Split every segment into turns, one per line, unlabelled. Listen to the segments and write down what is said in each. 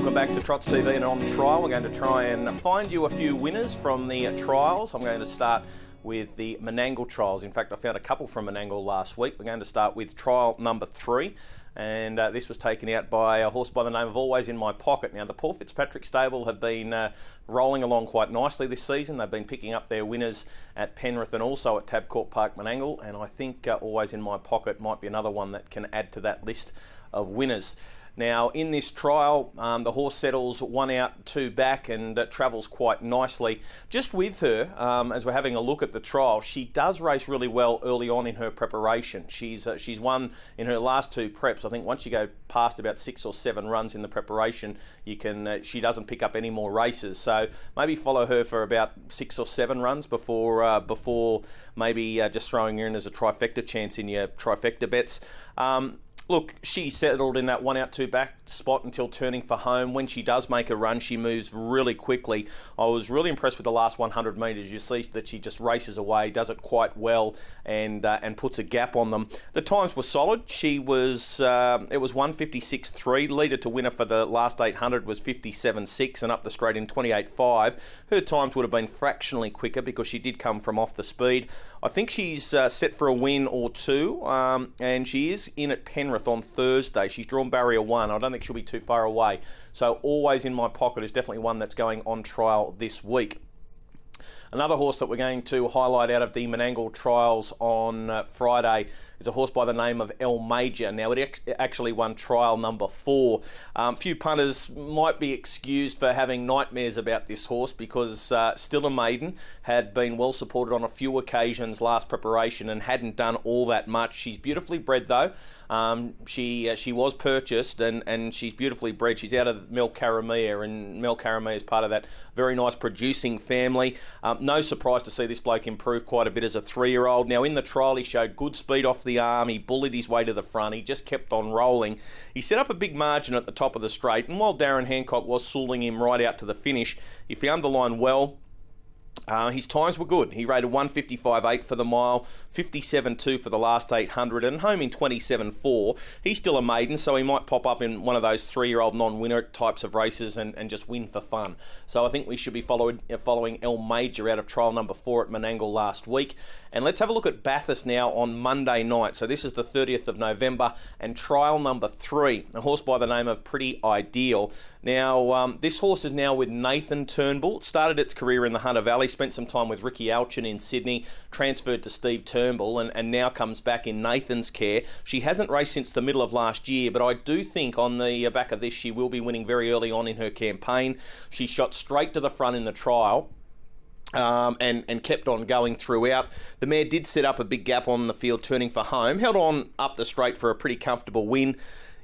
Welcome back to Trots TV and On Trial. We're going to try and find you a few winners from the trials. I'm going to start with the Menangle trials. In fact, I found a couple from Menangle last week. We're going to start with trial number 3. And this was taken out by a horse by the name of Always In My Pocket. Now, the Paul Fitzpatrick stable have been rolling along quite nicely this season. They've been picking up their winners at Penrith and also at Tabcorp Park Menangle. And I think Always In My Pocket might be another one that can add to that list of winners. Now, in this trial, the horse settles 1 out, 2 back and travels quite nicely. Just with her, as we're having a look at the trial, she does race really well early on in her preparation. She's won in her last 2 preps. I think once you go past about 6 or 7 runs in the preparation, you can she doesn't pick up any more races. So maybe follow her for about 6 or 7 runs before maybe just throwing her in as a trifecta chance in your trifecta bets. Look, she settled in that 1 out, 2 back spot until turning for home. When she does make a run, she moves really quickly. I was really impressed with the last 100 metres. You see that she just races away, does it quite well, and puts a gap on them. The times were solid. She was it was 1:56.3. Leader to winner for the last 800 was 57.6, and up the straight in 28.5. Her times would have been fractionally quicker because she did come from off the speed. I think she's set for a win or 2, and she is in at Penrith on Thursday. She's drawn barrier 1. I don't think she'll be too far away. So Always In My Pocket is definitely one that's going on trial this week. Another horse that we're going to highlight out of the Menangle trials on Friday is a horse by the name of El Major. Now, it actually won trial number 4. A few punters might be excused for having nightmares about this horse because Still a Maiden had been well supported on a few occasions last preparation and hadn't done all that much. She's beautifully bred though. She was purchased and she's beautifully bred. She's out of Mel Karamia, and Mel Karamia is part of that very nice producing family. No surprise to see this bloke improve quite a bit as a 3-year-old. Now, in the trial, he showed good speed off the arm. He bullied his way to the front. He just kept on rolling. He set up a big margin at the top of the straight, and while Darren Hancock was sooling him right out to the finish, he found the line well. His times were good. He rated 1:55.8 for the mile, 57.2 for the last 800, and home in 27.4. He's still a maiden, so he might pop up in one of those 3-year-old non-winner types of races and just win for fun. So I think we should be following El Major out of trial number 4 at Menangle last week. And let's have a look at Bathurst now on Monday night. So this is the 30th of November, and trial number 3, a horse by the name of Pretty Ideal. Now, this horse is now with Nathan Turnbull. It started its career in the Hunter Valley, spent some time with Ricky Alchin in Sydney, transferred to Steve Turnbull, and now comes back in Nathan's care. She hasn't raced since the middle of last year, but I do think on the back of this, she will be winning very early on in her campaign. She shot straight to the front in the trial. And kept on going throughout. The mare did set up a big gap on the field, turning for home, held on up the straight for a pretty comfortable win.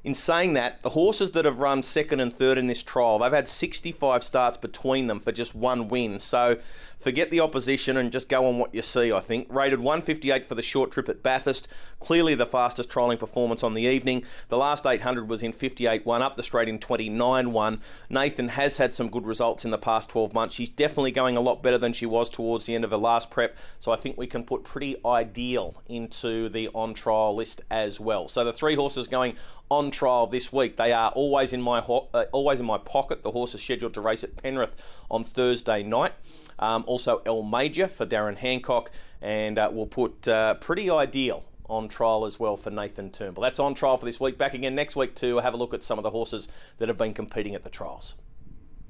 In saying that, the horses that have run 2nd and 3rd in this trial, they've had 65 starts between them for just 1 win. So forget the opposition and just go on what you see, I think. Rated 1:58 for the short trip at Bathurst. Clearly the fastest trialling performance on the evening. The last 800 was in 58.1, up the straight in 29.1. Nathan has had some good results in the past 12 months. She's definitely going a lot better than she was towards the end of her last prep. So I think we can put Pretty Ideal into the on-trial list as well. So the 3 horses going on trial this week, they are Always In My Pocket. The horse is scheduled to race at Penrith on Thursday night. Also El Major for Darren Hancock, and we'll put Pretty Ideal on trial as well for Nathan Turnbull. That's on trial for this week. Back again next week to have a look at some of the horses that have been competing at the trials.